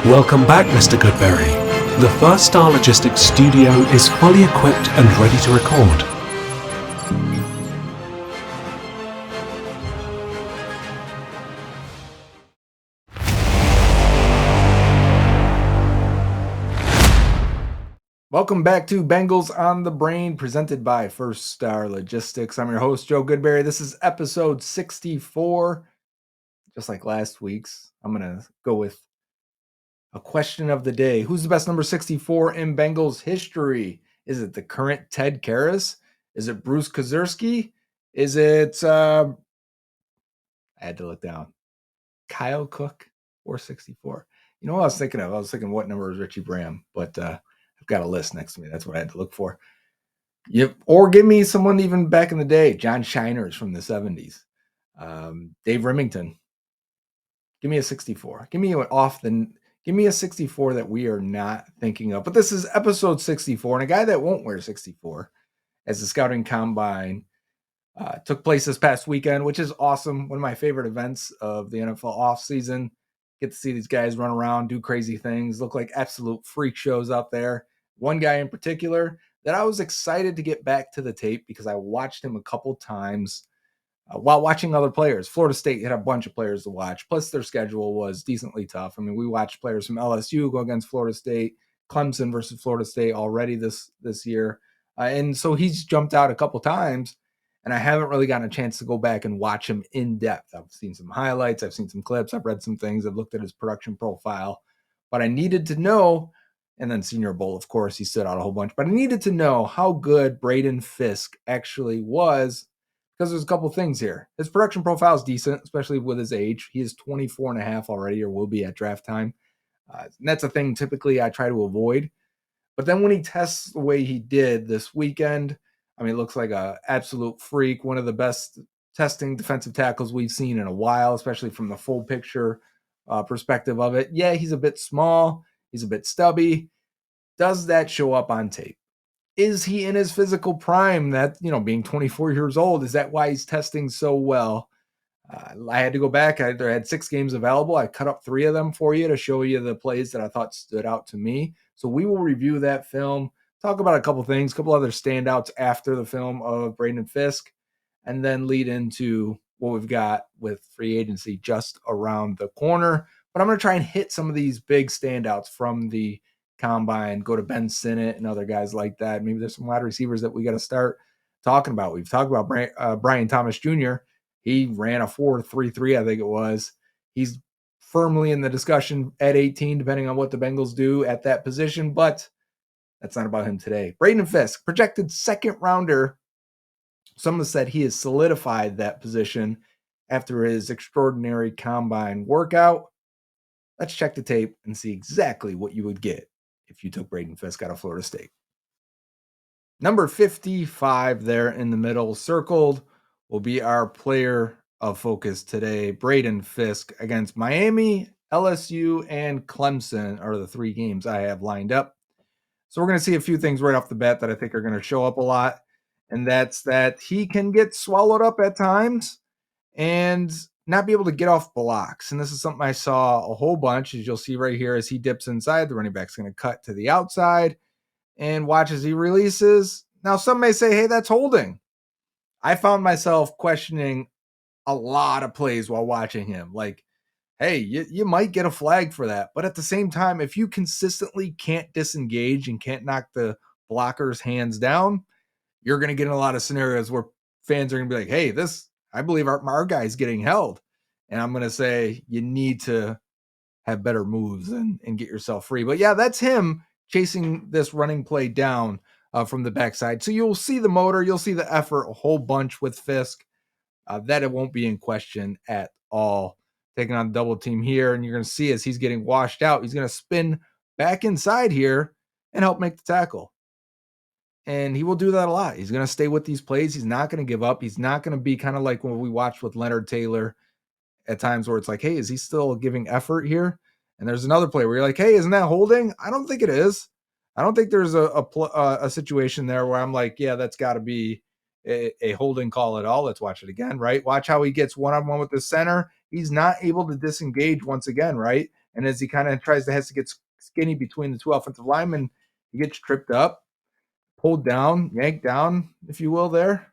Welcome back, Mr. Goodberry. The First Star Logistics studio is fully equipped and ready to record. Welcome back to Bengals on the Brain, presented by First Star Logistics. I'm your host, Joe Goodberry. This is episode 64. Just like last week's, I'm going to go with a question of the day. Who's the best number 64 in Bengals history? Is it the current Ted Karras? Is it Bruce Kozerski? Is it, I had to look down, Kyle Cook or 64? You know what I was thinking of? I was thinking what number is Richie Bram, but I've got a list next to me. That's what I had to look for. Yep. Or give me someone even back in the day. John Shiners from the 70s. Dave Remington. Give me a 64. Give me a 64 that we are not thinking of. But this is episode 64, and a guy that won't wear 64 as the scouting combine took place this past weekend, which is awesome. One of my favorite events of the NFL offseason. Get to see these guys run around, do crazy things, look like absolute freak shows out there. One guy in particular that I was excited to get back to the tape because I watched him a couple times while watching other players. Florida State had a bunch of players to watch, plus their schedule was decently tough. I mean, we watched players from LSU go against Florida State, Clemson versus Florida State already this year. And so he's jumped out a couple times, and I haven't really gotten a chance to go back and watch him in depth. I've seen some highlights, I've seen some clips, I've read some things, I've looked at his production profile, but I needed to know, and then Senior Bowl, of course, he stood out a whole bunch, but I needed to know how good Braden Fiske actually was, because there's a couple things here. His production profile is decent, especially with his age. He is 24 and a half already, or will be at draft time. And that's a thing typically I try to avoid. But then when he tests the way he did this weekend, I mean, it looks like an absolute freak, one of the best testing defensive tackles we've seen in a while, especially from the full picture perspective of it. Yeah, he's a bit small. He's a bit stubby. Does that show up on tape? Is he in his physical prime? That, being 24 years old, is that why he's testing so well? I had to go back. I had 6 games available. I cut up 3 of them for you to show you the plays that I thought stood out to me. So we will review that film, talk about a couple things, a couple other standouts after the film of Braden Fiske, and then lead into what we've got with free agency just around the corner. But I'm going to try and hit some of these big standouts from the combine, go to Ben Sinnott and other guys like that. Maybe there's some wide receivers that we got to start talking about. We've talked about Brian Thomas Jr. He ran a 4.33, I think it was. He's firmly in the discussion at 18, depending on what the Bengals do at that position, but that's not about him today. Braden Fiske, projected second rounder. Some have said he has solidified that position after his extraordinary combine workout. Let's check the tape and see exactly what you would get if you took Braden Fiske out of Florida State. Number 55 there in the middle, circled, will be our player of focus today. Braden Fiske against Miami, LSU, and Clemson are the 3 games I have lined up. So we're going to see a few things right off the bat that I think are going to show up a lot. And that's that he can get swallowed up at times and not be able to get off blocks. And this is something I saw a whole bunch, as you'll see right here, as he dips inside. The running back's going to cut to the outside and watch as he releases. Now, some may say, hey, that's holding. I found myself questioning a lot of plays while watching him. Like, hey, you might get a flag for that. But at the same time, if you consistently can't disengage and can't knock the blocker's hands down, you're going to get in a lot of scenarios where fans are going to be like, hey, I believe our guy's getting held. And I'm going to say you need to have better moves and get yourself free. But yeah, that's him chasing this running play down from the backside. So you'll see the motor, you'll see the effort a whole bunch with Fiske. That it won't be in question at all. Taking on double team here, and you're going to see as he's getting washed out, he's going to spin back inside here and help make the tackle. And he will do that a lot. He's going to stay with these plays. He's not going to give up. He's not going to be kind of like when we watched with Leonard Taylor at times where it's like, hey, is he still giving effort here? And there's another play where you're like, hey, isn't that holding? I don't think it is. I don't think there's a situation there where I'm like, yeah, that's got to be a holding call at all. Let's watch it again, right? Watch how he gets one-on-one with the center. He's not able to disengage once again, right? And as he kind of has to get skinny between the two offensive linemen, he gets tripped up, pulled down, yanked down, if you will, there.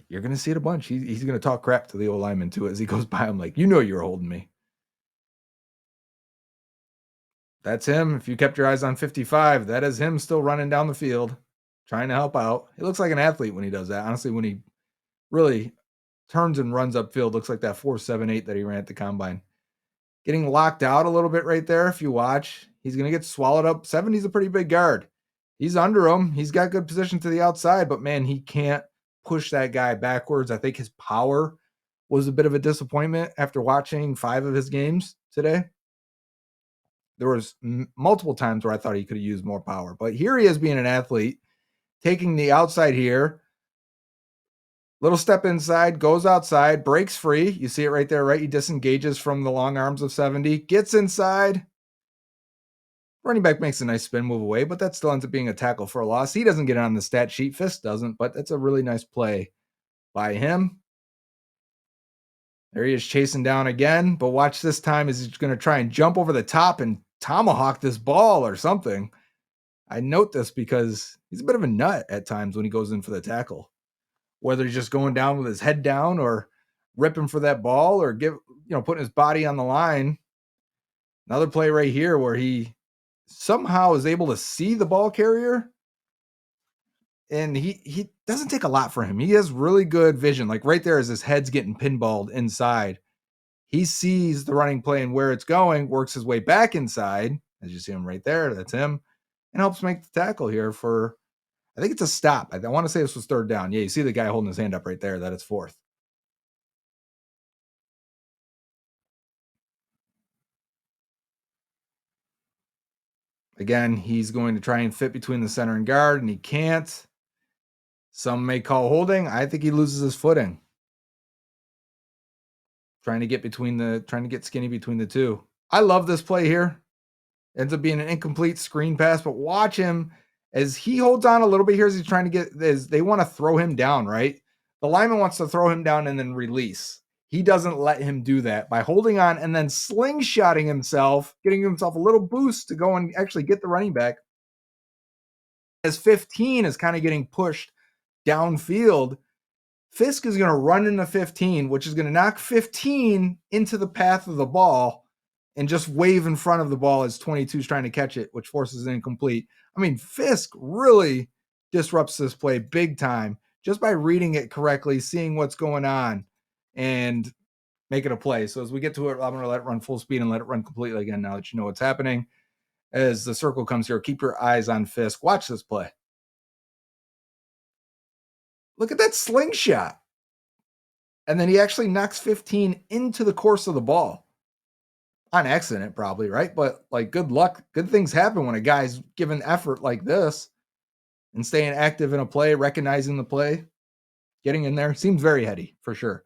You're going to see it a bunch. He's going to talk crap to the old lineman, too, as he goes by. I'm like, you know you're holding me. That's him. If you kept your eyes on 55, that is him still running down the field, trying to help out. He looks like an athlete when he does that. Honestly, when he really turns and runs upfield, looks like that 4.78 that he ran at the combine. Getting locked out a little bit right there. If you watch, he's going to get swallowed up. 70's a pretty big guard. He's under him. He's got good position to the outside, but man, he can't push that guy backwards. I think his power was a bit of a disappointment after watching 5 of his games today. There was multiple times where I thought he could have used more power, but here he is being an athlete, taking the outside here. Little step inside, goes outside, breaks free. You see it right there, right? He disengages from the long arms of 70, gets inside. Running back makes a nice spin move away, but that still ends up being a tackle for a loss. He doesn't get it on the stat sheet. Fiske doesn't, but that's a really nice play by him. There he is chasing down again, but watch this time as he's going to try and jump over the top and tomahawk this ball or something. I note this because he's a bit of a nut at times when he goes in for the tackle. Whether he's just going down with his head down or ripping for that ball or putting his body on the line. Another play right here where he somehow is able to see the ball carrier. And he doesn't take a lot for him. He has really good vision. Like right there as his head's getting pinballed inside. He sees the running play and where it's going, works his way back inside. As you see him right there, that's him. And helps make the tackle here for, I think it's a stop. I want to say this was 3rd down. Yeah, you see the guy holding his hand up right there, that it's 4th. Again, he's going to try and fit between the center and guard, and he can't. Some may call holding. I think he loses his footing. Trying to get skinny between the two. I love this play here. Ends up being an incomplete screen pass, but watch him as he holds on a little bit here as he's trying to they want to throw him down, right? The lineman wants to throw him down and then release. He doesn't let him do that by holding on and then slingshotting himself, getting himself a little boost to go and actually get the running back. As 15 is kind of getting pushed downfield, Fiske is going to run into 15, which is going to knock 15 into the path of the ball and just wave in front of the ball as 22 is trying to catch it, which forces it incomplete. I mean, Fiske really disrupts this play big time just by reading it correctly, seeing what's going on, and making a play. So as we get to it, I'm going to let it run full speed and let it run completely again now that you know what's happening. As the circle comes here, keep your eyes on Fiske. Watch this play. Look at that slingshot. And then he actually knocks 15 into the course of the ball. On accident, probably, right? But like, good luck. Good things happen when a guy's given effort like this and staying active in a play, recognizing the play, getting in there. Seems very heady, for sure.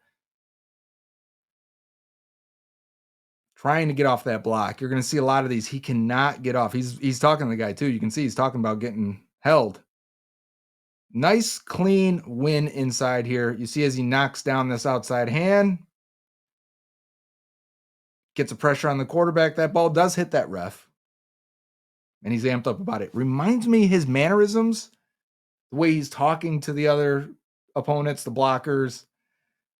Trying to get off that block. You're going to see a lot of these. He cannot get off. He's talking to the guy, too. You can see he's talking about getting held. Nice, clean win inside here. You see as he knocks down this outside hand. Gets a pressure on the quarterback. That ball does hit that ref. And he's amped up about it. Reminds me his mannerisms, the way he's talking to the other opponents, the blockers.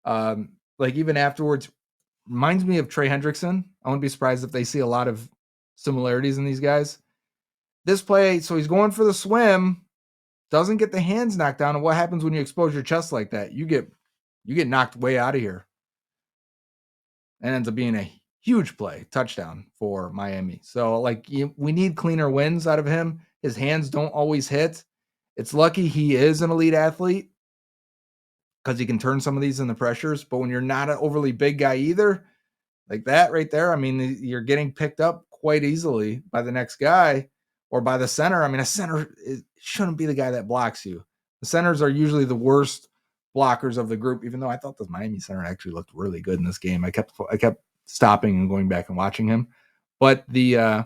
Like even afterwards, reminds me of Trey Hendrickson. I wouldn't be surprised if they see a lot of similarities in these guys. This play, so he's going for the swim. Doesn't get the hands knocked down. And what happens when you expose your chest like that? You get knocked way out of here. And ends up being a huge play, touchdown for Miami. So we need cleaner wins out of him. His hands don't always hit. It's lucky he is an elite athlete because he can turn some of these into pressures. But when you're not an overly big guy either, like that right there, I mean, you're getting picked up quite easily by the next guy or by the center. I mean, a center shouldn't be the guy that blocks you. The centers are usually the worst blockers of the group, even though I thought the Miami center actually looked really good in this game. I kept stopping and going back and watching him. But you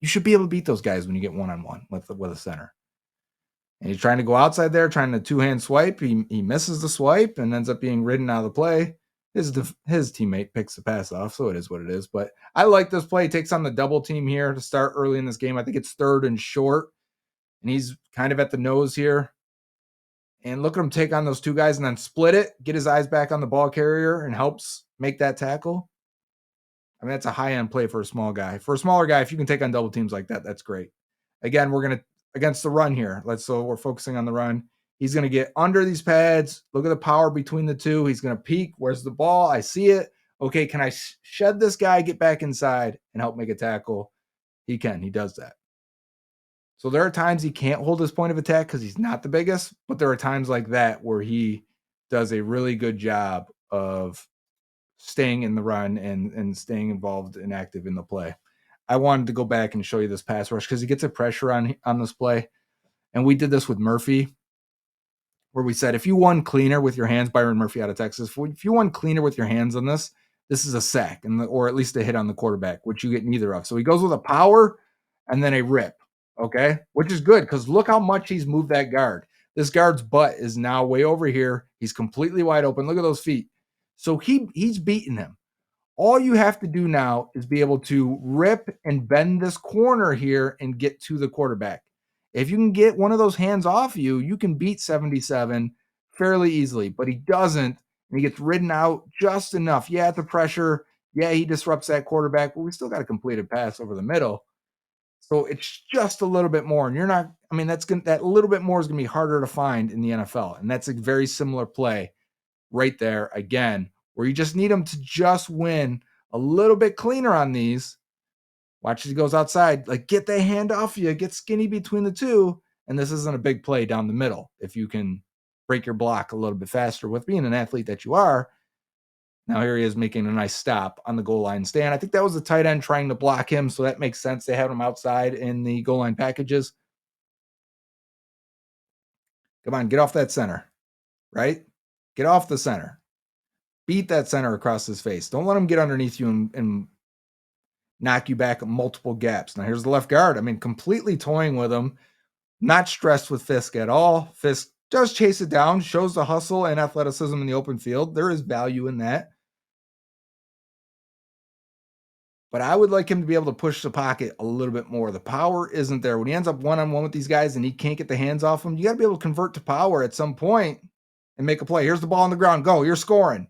should be able to beat those guys when you get one-on-one with a center. And he's trying to go outside there, trying to two-hand swipe. He misses the swipe and ends up being ridden out of the play. his teammate picks the pass off, so it is what it is. But I like this play. He takes on the double team here to start early in this game. I think it's 3rd and short, and he's kind of at the nose here. And look at him take on those 2 guys and then split it, get his eyes back on the ball carrier, and helps make that tackle. I mean, that's a high-end play for a small guy. For a smaller guy, if you can take on double teams like that, that's great. Again, we're going to against the run here. So we're focusing on the run. He's going to get under these pads. Look at the power between the 2. He's going to peek. Where's the ball? I see it. Okay, can I shed this guy, get back inside, and help make a tackle? He can. He does that. So there are times he can't hold his point of attack because he's not the biggest, but there are times like that where he does a really good job of staying in the run and staying involved and active in the play. I wanted to go back and show you this pass rush because he gets a pressure on this play. And we did this with Murphy, where we said, if you won cleaner with your hands, Byron Murphy out of Texas, if you won cleaner with your hands on this is a sack or at least a hit on the quarterback, which you get neither of. So he goes with a power and then a rip, okay, which is good because look how much he's moved that guard. This guard's butt is now way over here. He's completely wide open. Look at those feet. So he's beaten him. All you have to do now is be able to rip and bend this corner here and get to the quarterback. If you can get one of those hands off you, you can beat 77 fairly easily, but he doesn't, and he gets ridden out just enough. Yeah, at the pressure. Yeah, he disrupts that quarterback, but we still got a completed pass over the middle. So it's just a little bit more, and you're not, I mean, that little bit more is going to be harder to find in the NFL, and that's a very similar play right there again, where you just need him to just win a little bit cleaner on these. Watch as he goes outside, like get the hand off you, get skinny between the 2. And this isn't a big play down the middle. If you can break your block a little bit faster with being an athlete that you are. Now here he is making a nice stop on the goal line stand. I think that was the tight end trying to block him. So that makes sense. They had him outside in the goal line packages. Come on, get off that center, right? Get off the center. Beat that center across his face. Don't let him get underneath you and knock you back multiple gaps. Now here's the left guard. I mean, completely toying with him, not stressed with Fiske at all. Fiske does chase it down, shows the hustle and athleticism in the open field. There is value in that. But I would like him to be able to push the pocket a little bit more. The power isn't there. When he ends up one-on-one with these guys and he can't get the hands off them, you got to be able to convert to power at some point and make a play. Here's the ball on the ground. Go. You're scoring.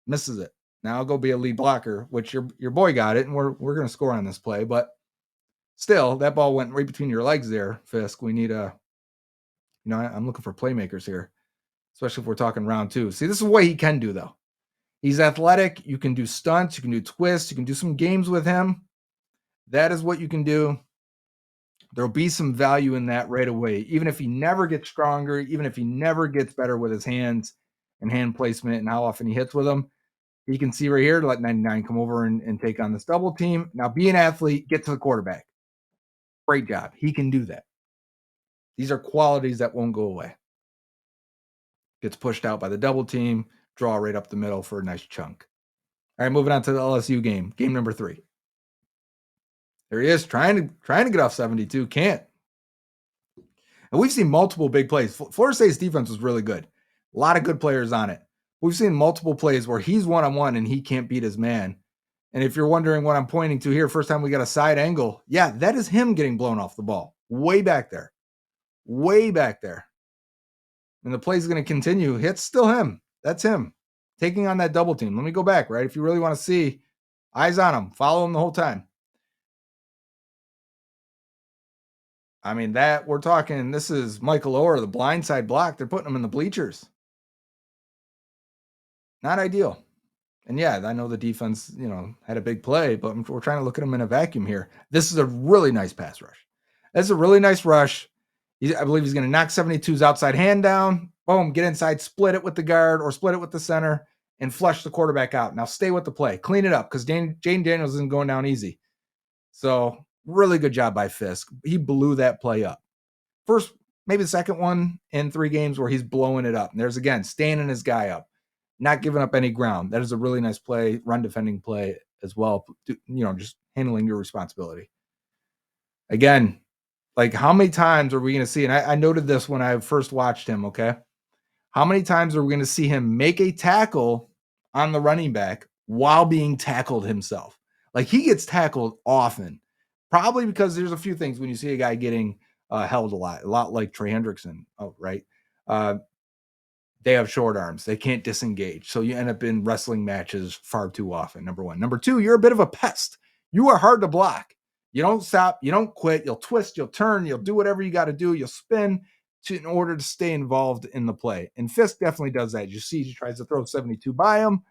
Misses it. Now I'll go be a lead blocker, which your boy got it, and we're going to score on this play. But still, that ball went right between your legs there, Fiske. We need I'm looking for playmakers here, especially if we're talking round 2. See, this is what he can do, though. He's athletic. You can do stunts. You can do twists. You can do some games with him. That is what you can do. There'll be some value in that right away, even if he never gets stronger, even if he never gets better with his hands and hand placement and how often he hits with them. You can see right here to let 99 come over and take on this double team. Now, be an athlete, get to the quarterback. Great job. He can do that. These are qualities that won't go away. Gets pushed out by the double team, draw right up the middle for a nice chunk. All right, moving on to the LSU game number 3. There he is trying to get off 72, can't. And we've seen multiple big plays. Florida State's defense was really good. A lot of good players on it. We've seen multiple plays where he's one-on-one and he can't beat his man. And if you're wondering what I'm pointing to here, first time we got a side angle, yeah, that is him getting blown off the ball. Way back there. Way back there. And the play's going to continue. It's still him. That's him. Taking on that double team. Let me go back, right? If you really want to see, eyes on him. Follow him the whole time. I mean, we're talking, this is Michael Orr, the blindside block. They're putting him in the bleachers. Not ideal. And yeah, I know the defense, had a big play, but we're trying to look at him in a vacuum here. This is a really nice pass rush. That's a really nice rush. I believe he's going to knock 72's outside hand down. Boom, get inside, split it with the guard or split it with the center and flush the quarterback out. Now stay with the play. Clean it up because Jane Daniels isn't going down easy. So really good job by Fiske. He blew that play up. First, maybe the second one in 3 games where he's blowing it up. And there's, again, standing his guy up. Not giving up any ground. That is a really nice play, run defending play as well. Just handling your responsibility. Again, like how many times are we going to see, and I noted this when I first watched him, okay? How many times are we going to see him make a tackle on the running back while being tackled himself. Like he gets tackled often, probably because there's a few things when you see a guy getting held a lot like Trey Hendrickson. Oh, right. Uh, they have short arms. They can't disengage. So you end up in wrestling matches far too often. Number one. Number two, you're a bit of a pest. You are hard to block. You don't stop. You don't quit. You'll twist. You'll turn. You'll do whatever you got to do. You'll spin in order to stay involved in the play. And Fisk definitely does that. You see, he tries to throw 72 by him.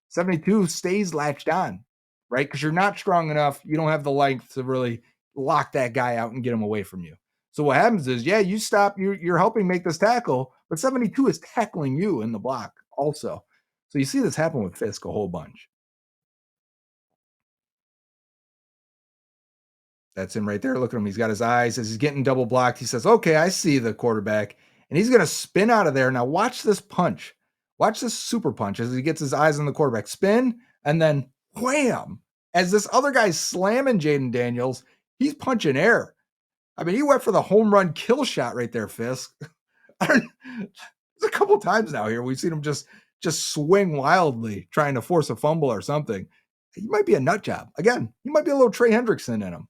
72 stays latched on, right? Because you're not strong enough. You don't have the length to really lock that guy out and get him away from you. So what happens is, yeah, you stop, you're helping make this tackle, but 72 is tackling you in the block also. So you see this happen with Fisk a whole bunch. That's him right there. Look at him. He's got his eyes as he's getting double blocked. He says, okay, I see the quarterback. And he's going to spin out of there. Now watch this punch. Watch this super punch as he gets his eyes on the quarterback. Spin and then wham. As this other guy's slamming Jaden Daniels, he's punching air. I mean, he went for the home run kill shot right there, Fisk. There's a couple times now here we've seen him just swing wildly trying to force a fumble or something. He might be a nut job. Again, he might be a little Trey Hendrickson in him.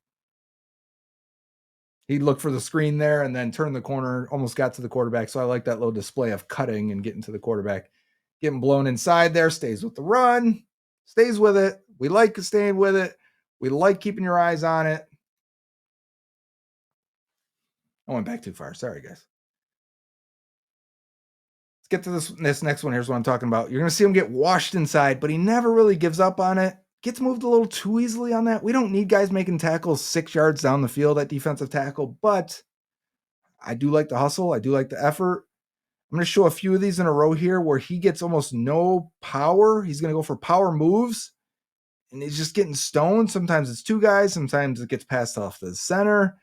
He looked for the screen there and then turned the corner, almost got to the quarterback. So I like that little display of cutting and getting to the quarterback. Getting blown inside there, stays with the run, stays with it. We like staying with it. We like keeping your eyes on it. I went back too far. Sorry, guys. Let's get to this next one. Here's what I'm talking about. You're going to see him get washed inside, but he never really gives up on it. Gets moved a little too easily on that. We don't need guys making tackles 6 yards down the field at defensive tackle, but I do like the hustle. I do like the effort. I'm going to show a few of these in a row here where he gets almost no power. He's going to go for power moves, and he's just getting stoned. Sometimes it's two guys. Sometimes it gets passed off to the center.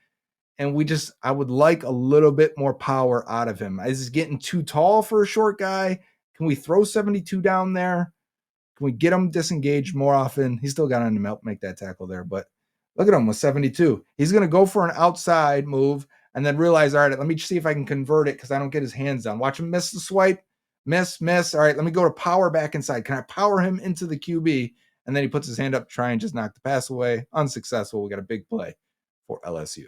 And I would like a little bit more power out of him. Is he getting too tall for a short guy? Can we throw 72 down there? Can we get him disengaged more often? He's still got on to make that tackle there, but look at him with 72. He's going to go for an outside move and then realize, all right, let me see if I can convert it because I don't get his hands down. Watch him miss the swipe. Miss. All right, let me go to power back inside. Can I power him into the QB? And then he puts his hand up to try and just knock the pass away. Unsuccessful. We got a big play for LSU.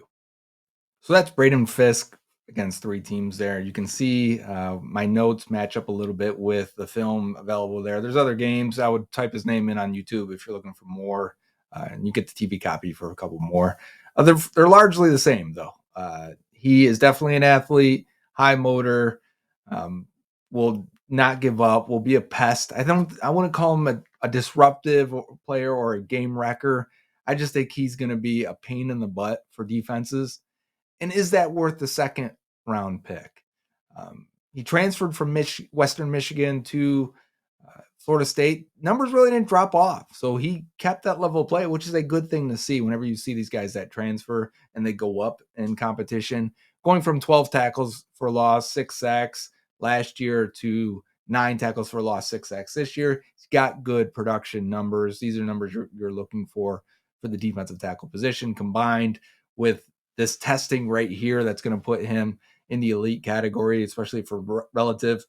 So that's Braden Fiske against 3 teams there. You can see my notes match up a little bit with the film available there. There's other games. I would type his name in on YouTube if you're looking for more. And you get the TV copy for a couple more. They're largely the same, though. He is definitely an athlete, high motor, will not give up, will be a pest. I wouldn't call him a disruptive player or a game wrecker. I just think he's going to be a pain in the butt for defenses. And is that worth the second round pick? He transferred from Western Michigan to Florida State. Numbers really didn't drop off. So he kept that level of play, which is a good thing to see whenever you see these guys that transfer and they go up in competition. Going from 12 tackles for loss, 6 sacks last year to 9 tackles for loss, 6 sacks this year. He's got good production numbers. These are numbers you're looking for the defensive tackle position combined with this testing right here that's going to put him in the elite category, especially for relative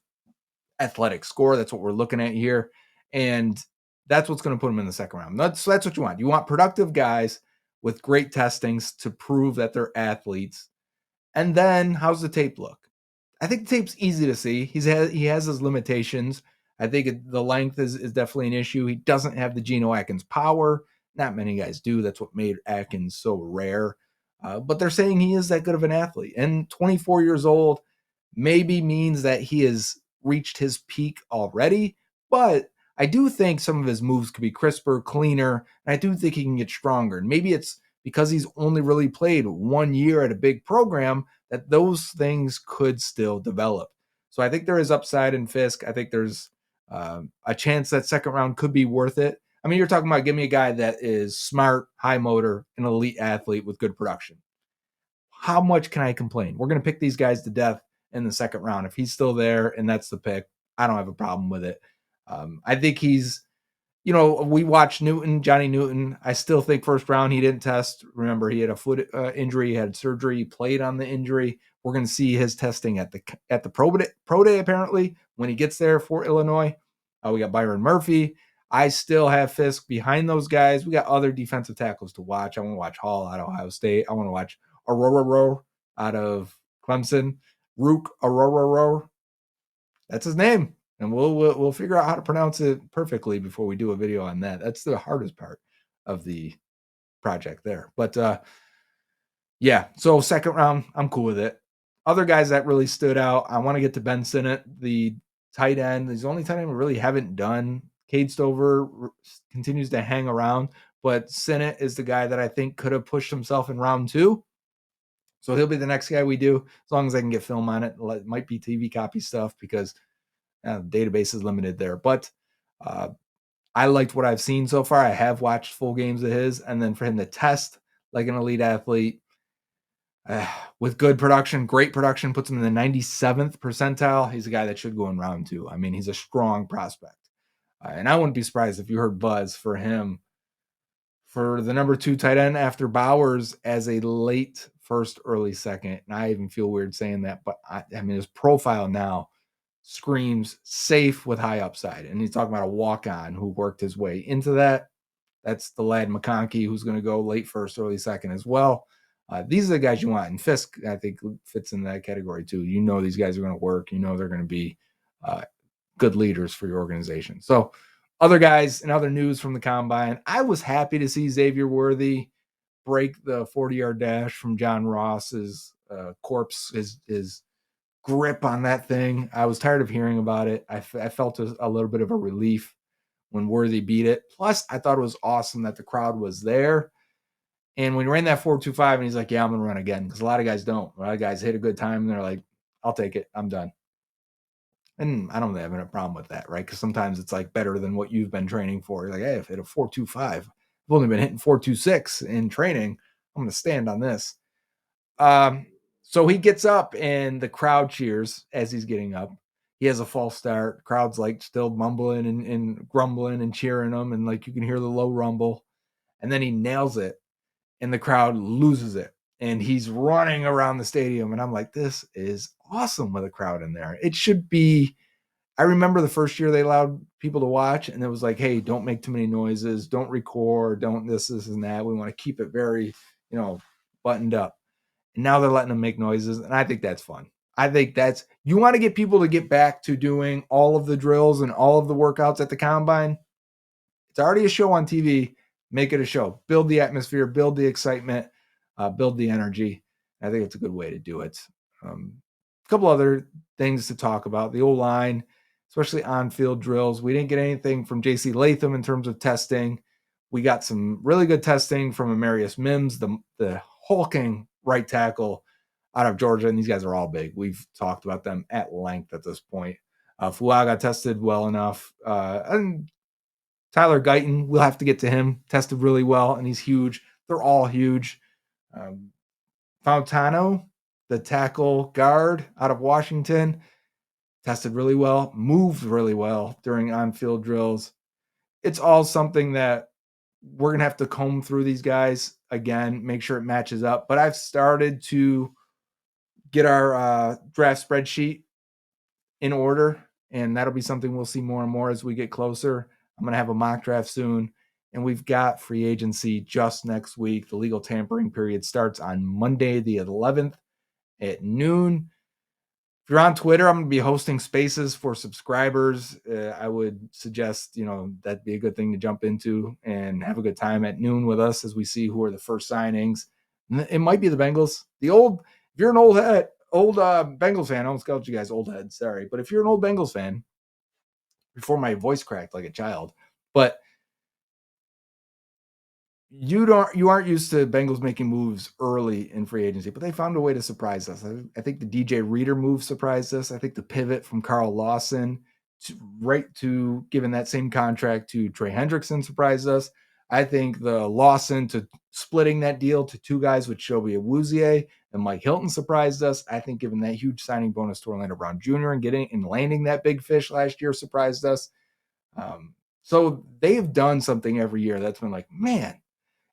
athletic score. That's what we're looking at here. And that's what's going to put him in the second round. That's what you want. You want productive guys with great testings to prove that they're athletes. And then how's the tape look? I think the tape's easy to see. He has his limitations. I think the length is definitely an issue. He doesn't have the Geno Atkins power. Not many guys do. That's what made Atkins so rare. But they're saying he is that good of an athlete. And 24 years old maybe means that he has reached his peak already. But I do think some of his moves could be crisper, cleaner. And I do think he can get stronger. And maybe it's because he's only really played 1 year at a big program that those things could still develop. So I think there is upside in Fiske. I think there's a chance that second round could be worth it. I mean, you're talking about give me a guy that is smart, high motor, an elite athlete with good production. How much can I complain? We're going to pick these guys to death in the second round. If he's still there and that's the pick, I don't have a problem with it. I think he's, we watched Johnny Newton. I still think first round he didn't test. Remember, he had a foot injury, he had surgery, he played on the injury. We're going to see his testing at the pro day apparently when he gets there for Illinois. We got Byron Murphy. I still have Fiske behind those guys. We got other defensive tackles to watch. I want to watch Hall out of Ohio State. I want to watch Aurora out of Clemson. Rook Aurora. That's his name. And we'll figure out how to pronounce it perfectly before we do a video on that. That's the hardest part of the project there. But yeah, so second round, I'm cool with it. Other guys that really stood out, I want to get to Ben Sinnott, the tight end. He's the only tight end we really haven't done. Cade Stover continues to hang around, but Sinnott is the guy that I think could have pushed himself in round 2. So he'll be the next guy we do, as long as I can get film on it. It might be TV copy stuff because the database is limited there. But I liked what I've seen so far. I have watched full games of his, and then for him to test like an elite athlete with good production, great production, puts him in the 97th percentile. He's a guy that should go in round 2. I mean, he's a strong prospect. And I wouldn't be surprised if you heard buzz for him for the number 2 tight end after Bowers as a late first, early second. And I even feel weird saying that, but I mean, his profile now screams safe with high upside. And he's talking about a walk-on who worked his way into that. That's the lad McConkey, who's going to go late first, early second as well. These are the guys you want. And Fiske, I think, fits in that category too. You know these guys are going to work. You know they're going to be good leaders for your organization. So other guys and other news from the Combine, I was happy to see Xavier Worthy break the 40-yard dash from John Ross's corpse, his grip on that thing. I was tired of hearing about it. I felt a little bit of a relief when Worthy beat it. Plus, I thought it was awesome that the crowd was there. And when he ran that 4.25 and he's like, yeah, I'm going to run again. Because a lot of guys don't. A lot of guys hit a good time and they're like, I'll take it. I'm done. And I don't have a problem with that, right? Because sometimes it's like better than what you've been training for. You're like, hey, if I hit a 4.25, I've only been hitting 4.26 in training. I'm going to stand on this. So he gets up and the crowd cheers as he's getting up. He has a false start. Crowd's like still mumbling and grumbling and cheering him. And like you can hear the low rumble. And then he nails it and the crowd loses it. And he's running around the stadium. And I'm like, this is awesome with a crowd in there. It should be. I remember the first year they allowed people to watch and it was like, hey, don't make too many noises. Don't record. Don't this and that. We want to keep it very, buttoned up. And now they're letting them make noises. And I think that's fun. I think you want to get people to get back to doing all of the drills and all of the workouts at the Combine. It's already a show on TV. Make it a show. Build the atmosphere, build the excitement, build the energy. I think it's a good way to do it. A couple other things to talk about. The O-line, especially on-field drills. We didn't get anything from J.C. Latham in terms of testing. We got some really good testing from Amarius Mims, the hulking right tackle out of Georgia, and these guys are all big. We've talked about them at length at this point. Fuaga tested well enough. And Tyler Guyton, we'll have to get to him, tested really well, and he's huge. They're all huge. Fontano, the tackle guard out of Washington, tested really well, moved really well during on-field drills. It's all something that we're going to have to comb through these guys again, make sure it matches up. But I've started to get our draft spreadsheet in order, and that'll be something we'll see more and more as we get closer. I'm going to have a mock draft soon, and we've got free agency just next week. The legal tampering period starts on Monday, the 11th at noon. If you're on Twitter, I'm going to be hosting spaces for subscribers. I would suggest, that'd be a good thing to jump into and have a good time at noon with us as we see who are the first signings. It might be the Bengals. If you're an old Bengals fan, I almost called you guys old heads, sorry. But if you're an old Bengals fan, before my voice cracked like a child, but you aren't used to Bengals making moves early in free agency, but they found a way to surprise us. I think the DJ Reader move surprised us. I think the pivot from Carl Lawson to giving that same contract to Trey Hendrickson surprised us. I think the Lawson to splitting that deal to 2 guys with Shobi Awuzie and Mike Hilton surprised us. I think giving that huge signing bonus to Orlando Brown Jr. and landing that big fish last year surprised us. So they've done something every year that's been like, man,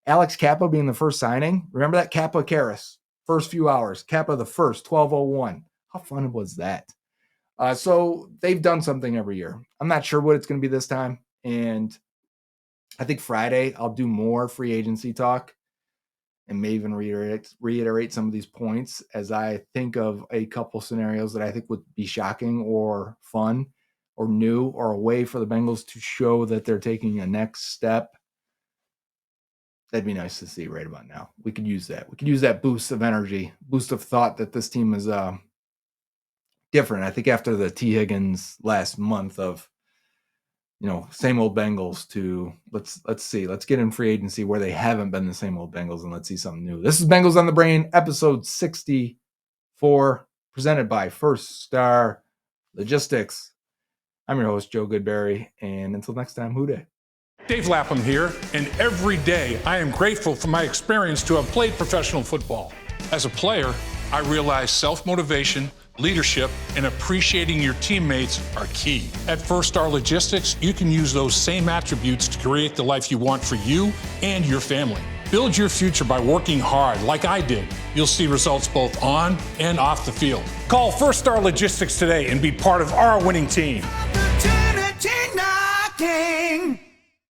Alex Kappa being the first signing. Remember that Kappa Karras? First few hours. Kappa the first, 12:01. How fun was that? So they've done something every year. I'm not sure what it's going to be this time. And I think Friday I'll do more free agency talk and may even reiterate some of these points as I think of a couple scenarios that I think would be shocking or fun or new or a way for the Bengals to show that they're taking a next step. That'd be nice to see right about now. We could use that. We could use that boost of energy, boost of thought that this team is different. I think after the T. Higgins last month of, same old Bengals to let's see. Let's get in free agency where they haven't been the same old Bengals and let's see something new. This is Bengals on the Brain, episode 64, presented by First Star Logistics. I'm your host, Joe Goodberry, and until next time, hoo day. Dave Lapham here, and every day I am grateful for my experience to have played professional football. As a player, I realized self-motivation, leadership, and appreciating your teammates are key. At First Star Logistics, you can use those same attributes to create the life you want for you and your family. Build your future by working hard like I did. You'll see results both on and off the field. Call First Star Logistics today and be part of our winning team. Opportunity knocking.